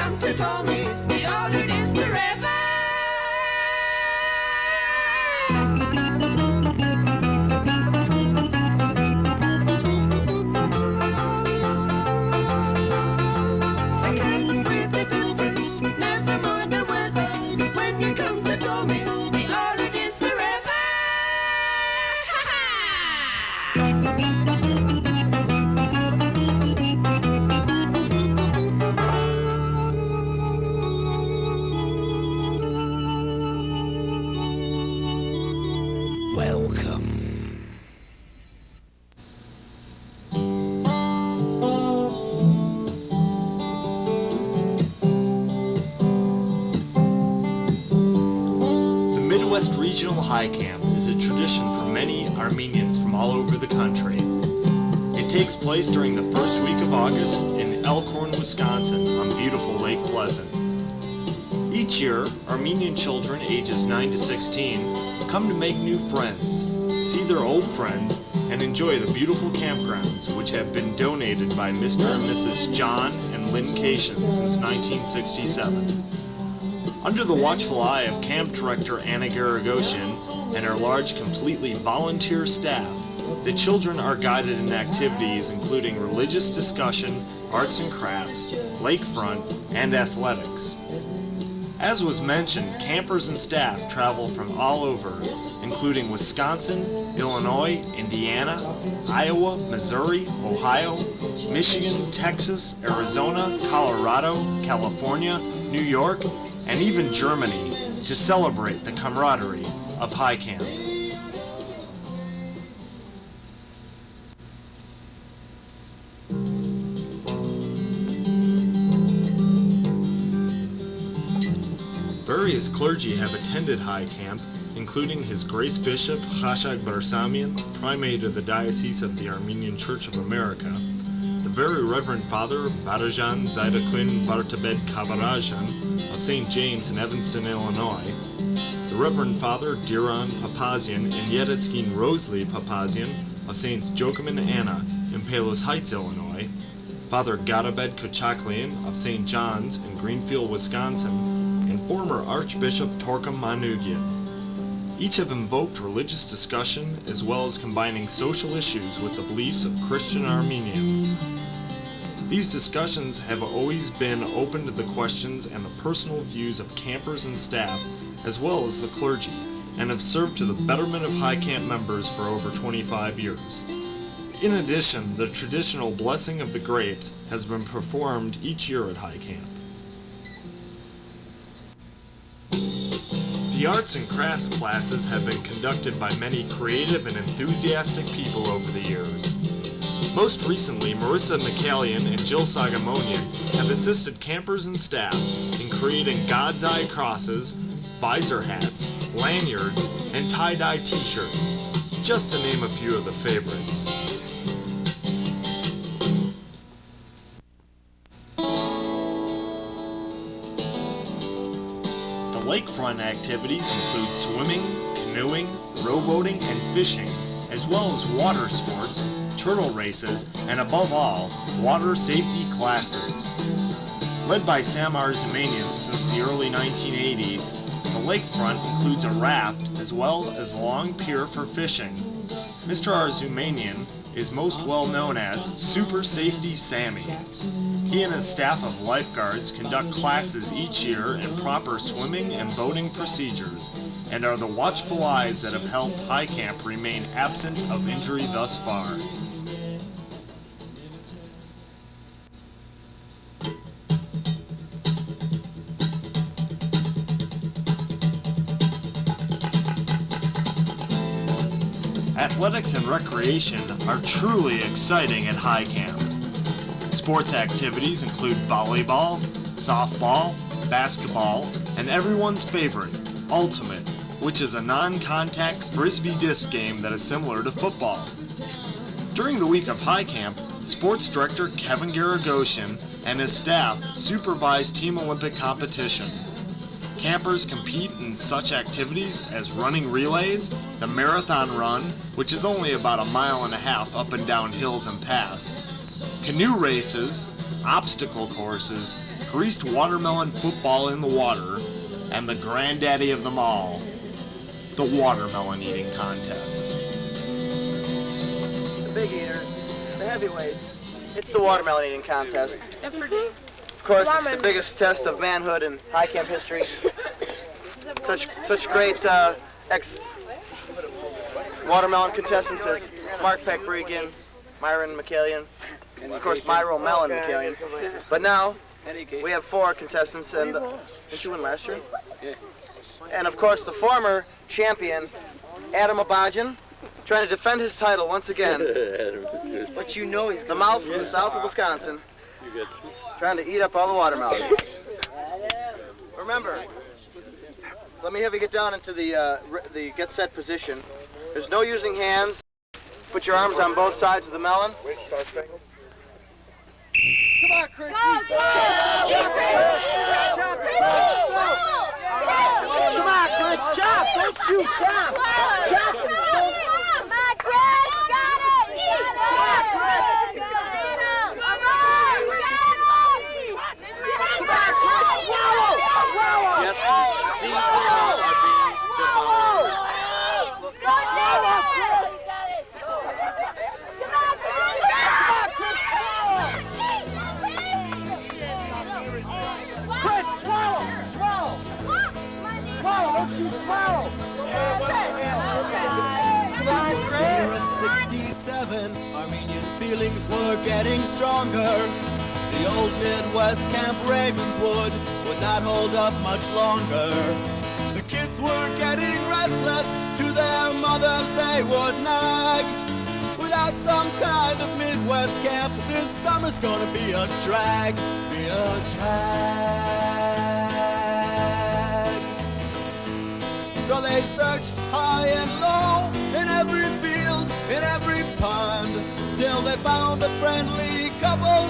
come to Tommy's, the order is forever. I can't breathe the difference, never mind the weather. When you come to Tommy's, the order is forever. Welcome. The Midwest Regional High Camp is a tradition for many Armenians from all over the country. It takes place during the first week of August in Elkhorn, Wisconsin on beautiful Lake Pleasant. Each year, Armenian children ages 9 to 16 come to make new friends, see their old friends, and enjoy the beautiful campgrounds which have been donated by Mr. and Mrs. John and Lynn Cation since 1967. Under the watchful eye of Camp Director Anna Garagosian and her large, completely volunteer staff, the children are guided in activities including religious discussion, arts and crafts, lakefront, and athletics. As was mentioned, campers and staff travel from all over, including Wisconsin, Illinois, Indiana, Iowa, Missouri, Ohio, Michigan, Texas, Arizona, Colorado, California, New York, and even Germany to celebrate the camaraderie of High Camp. Various clergy have attended High Camp, including His Grace Bishop Chashak Barsamian, Primate of the Diocese of the Armenian Church of America, the Very Reverend Father Barajan Zaidaquin Bartabed Kabarajan of St. James in Evanston, Illinois, the Reverend Father Diran Papazian and Yedetskin Rosalie Papazian of Saints Joachim and Anna in Palos Heights, Illinois, Father Gadabed Kochaklian of St. John's in Greenfield, Wisconsin, and former Archbishop Torkim Manugian. Each have invoked religious discussion as well as combining social issues with the beliefs of Christian Armenians. These discussions have always been open to the questions and the personal views of campers and staff as well as the clergy, and have served to the betterment of High Camp members for over 25 years. In addition, the traditional Blessing of the Grapes has been performed each year at High Camp. The arts and crafts classes have been conducted by many creative and enthusiastic people over the years. Most recently, Marissa McCallion and Jill Sagamonian have assisted campers and staff in creating God's Eye crosses, visor hats, lanyards, and tie-dye t-shirts, just to name a few of the favorites. Lakefront activities include swimming, canoeing, rowboating, and fishing, as well as water sports, turtle races, and above all, water safety classes. Led by Sam Arzumanian since the early 1980s, the lakefront includes a raft as well as a long pier for fishing. Mr. Arzumanian is most well known as Super Safety Sammy. He and his staff of lifeguards conduct classes each year in proper swimming and boating procedures, and are the watchful eyes that have helped High Camp remain absent of injury thus far. Athletics and recreation are truly exciting at High Camp. Sports activities include volleyball, softball, basketball, and everyone's favorite, Ultimate, which is a non-contact frisbee disc game that is similar to football. During the week of High Camp, Sports Director Kevin Garagosian and his staff supervise Team Olympic competition. Campers compete in such activities as running relays, the marathon run, which is only about 1.5 miles up and down hills and paths, canoe races, obstacle courses, greased watermelon football in the water, and the granddaddy of them all, the watermelon eating contest. The big eaters, the heavyweights, it's the watermelon eating contest. Of course, it's the biggest test of manhood in high camp history. Such great ex-watermelon contestants as Mark Peck Bregan, Myron McCallion, and of course Myro Mellon McCallion. But now we have 4 contestants, and didn't you win last year? And of course the former champion, Adam Abajan, trying to defend his title once again. But you know he's The mouth from the south of Wisconsin, trying to eat up all the watermelon. Remember, let me have you get down into the get set position. There's no using hands. Put your arms on both sides of the melon. Wait, Star Spangled. Come on, Chris. Come on, Chris. Chop. Don't shoot. Chop. Chop. Come on, Chris. Got it. Come on, Chris. Come on, Chris. Swallow. Swallow. Yes, seeds are being devoured. Chris, swallow. Swallow. Swallow. Don't you swallow. Come on, Chris. Of 67, Armenian feelings were getting stronger. The old Midwest Camp Ravenswood would not hold up much longer. The kids were getting restless, to their mothers they would nag. Without some kind of Midwest camp, this summer's gonna be a drag. Be a drag. So they searched high and low, in every field, in every pond, till they found a friendly couple,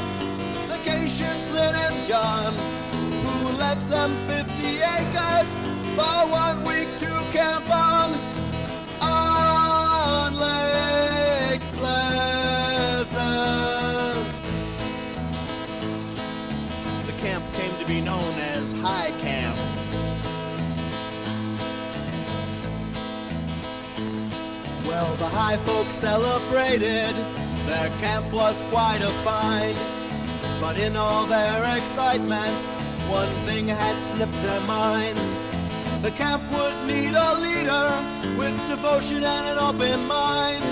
Vacations Lynn and John, who let them 50 acres for 1 week to camp on Lake Pleasant. The camp came to be known as High Camp. Well, the high folks celebrated, their camp was quite a find. But in all their excitement, one thing had slipped their minds. The camp would need a leader with devotion and an open mind.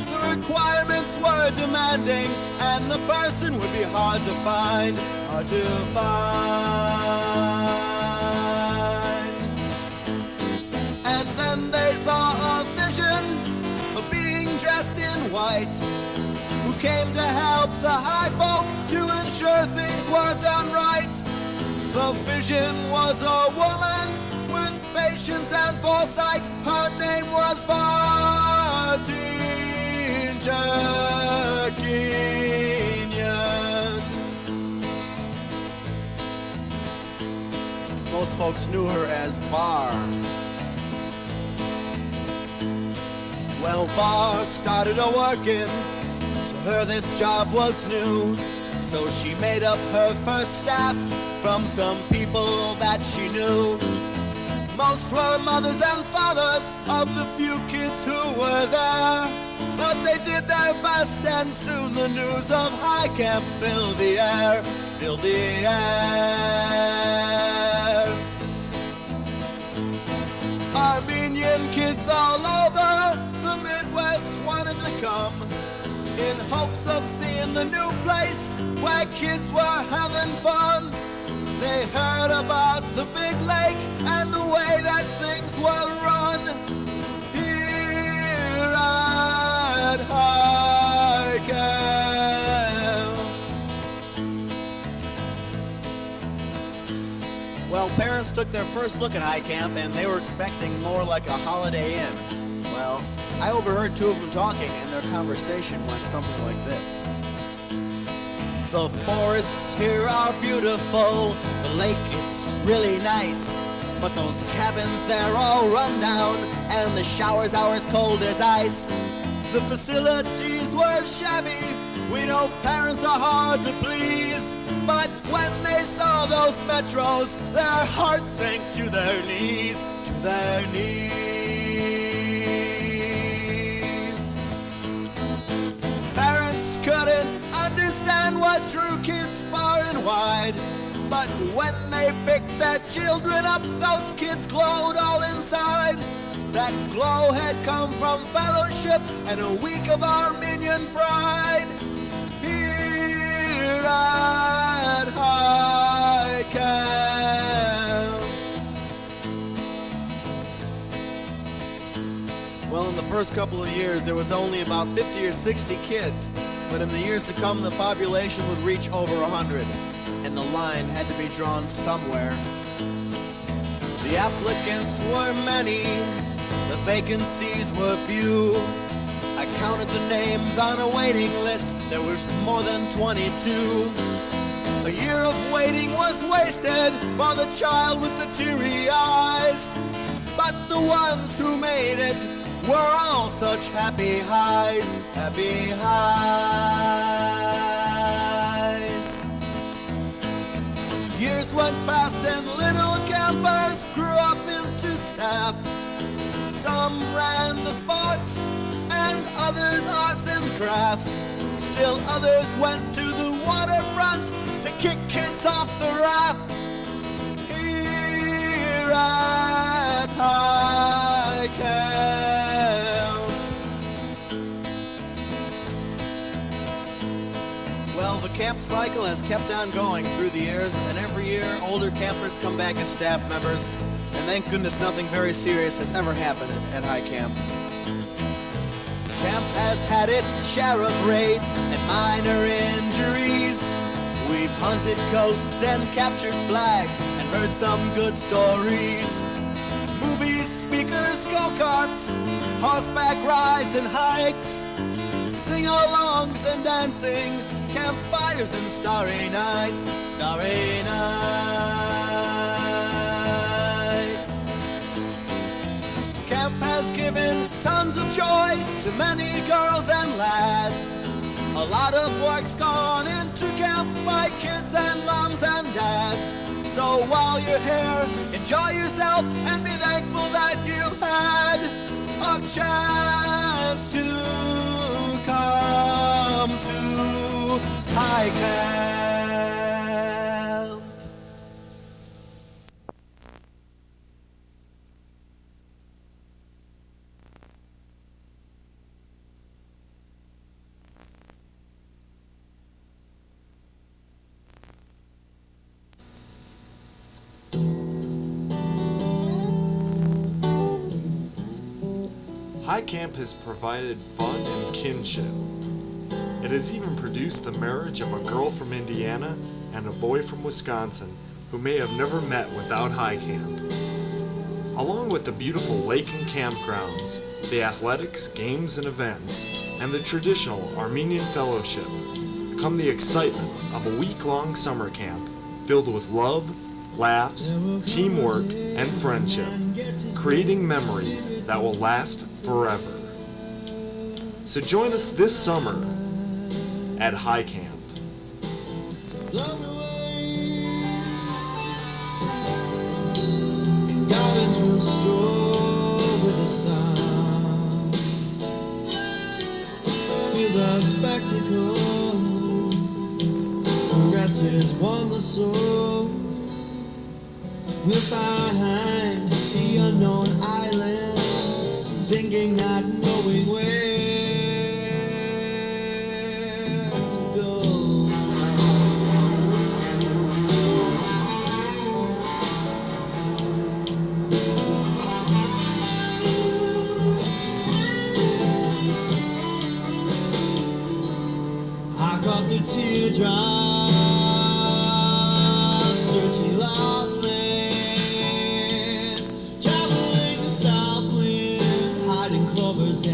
The requirements were demanding, and the person would be hard to find. Hard to find. And then they saw a vision of being dressed in white, who came to help the high folk to ensure things were done right. The vision was a woman with patience and foresight. Her name was Vardine Jaginian. Most folks knew her as Var. Well, Var started a-working. To her this job was new, so she made up her first staff from some people that she knew. Most were mothers and fathers of the few kids who were there, but they did their best, and soon the news of High Camp filled the air, filled the air. Armenian kids all over the Midwest wanted to come, in hopes of seeing the new place where kids were having fun. They heard about the big lake and the way that things were run here at High Camp. Well, parents took their first look at High Camp and they were expecting more like a Holiday Inn. Well, I overheard 2 of them talking, and their conversation went something like this. The forests here are beautiful, the lake it's really nice, but those cabins they're all run down, and the showers are as cold as ice. The facilities were shabby, we know parents are hard to please, But when they saw those metros, their hearts sank to their knees, to their knees. Parents couldn't understand what drew kids far and wide. But when they picked their children up, those kids glowed all inside. That glow had come from fellowship and a week of Armenian pride. Here at High Camp. Well, in the first couple of years, there was only about 50 or 60 kids. But in the years to come, the population would reach over 100. And the line had to be drawn somewhere. The applicants were many, the vacancies were few. I counted the names on a waiting list, there was more than 22. A year of waiting was wasted for the child with the teary eyes. But the ones who made it were all such happy highs, happy highs. Years went past and little campers grew up into staff. Some ran the sports and others arts and crafts. Still others went to the waterfront to kick kids off the raft. Here at High Camp. Well, the camp cycle has kept on going through the years, and every year older campers come back as staff members. And thank goodness nothing very serious has ever happened at High Camp. Camp has had its share of raids and minor injuries. We've hunted coasts and captured flags and heard some good stories. Movies, speakers, go-karts, horseback rides and hikes, sing-alongs and dancing, campfires and starry nights, starry nights. Camp has given tons of joy to many girls and lads. A lot of work's gone into camp by kids and moms and dads. So while you're here, enjoy yourself and be thankful that you had a chance to come to High Camp. High Camp has provided fun and kinship. It has even produced the marriage of a girl from Indiana and a boy from Wisconsin who may have never met without High Camp. Along with the beautiful lake and campgrounds, the athletics, games, and events, and the traditional Armenian fellowship, come the excitement of a week-long summer camp filled with love, laughs, teamwork, and friendship, creating memories that will last forever. So join us this summer at High Camp. Got into a store with a sign. Feel the spectacle. Progressives won the soul. We're behind the unknown island, singing, not knowing where to go. I caught the teardrops, searching lost land, traveling the south wind, hiding clovers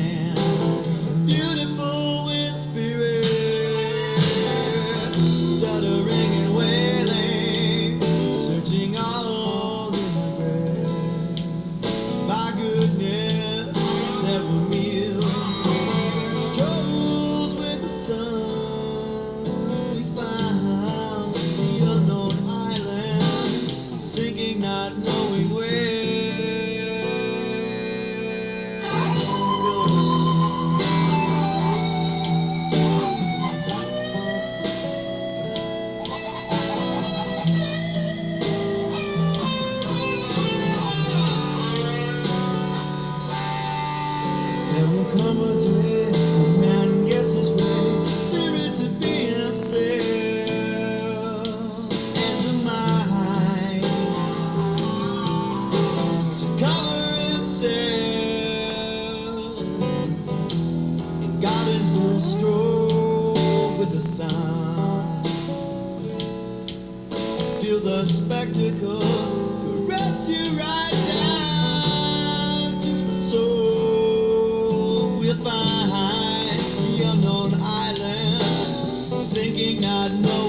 the spectacle caress you right down to the soul. We'll find the unknown island sinking not knowing.